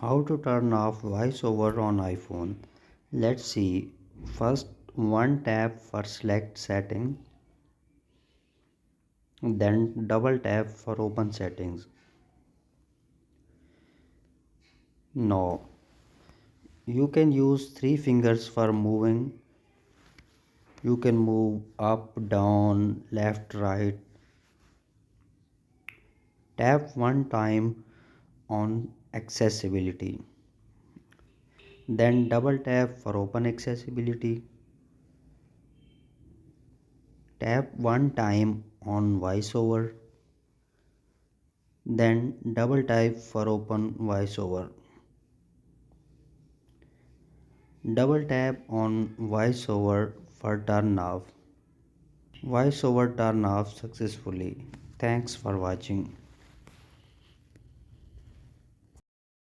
How to turn off voiceover on iPhone? Let's see. First, one tap for select setting, then double tap for open settings. Now, you can use three fingers for moving. You can move up, down, left, right. Tap one time on accessibility, then double tap for open accessibility. Tap one time on voiceover, then double tap for open voiceover. Double tap on voiceover for turn off. VoiceOver turn off successfully. Thanks for watching.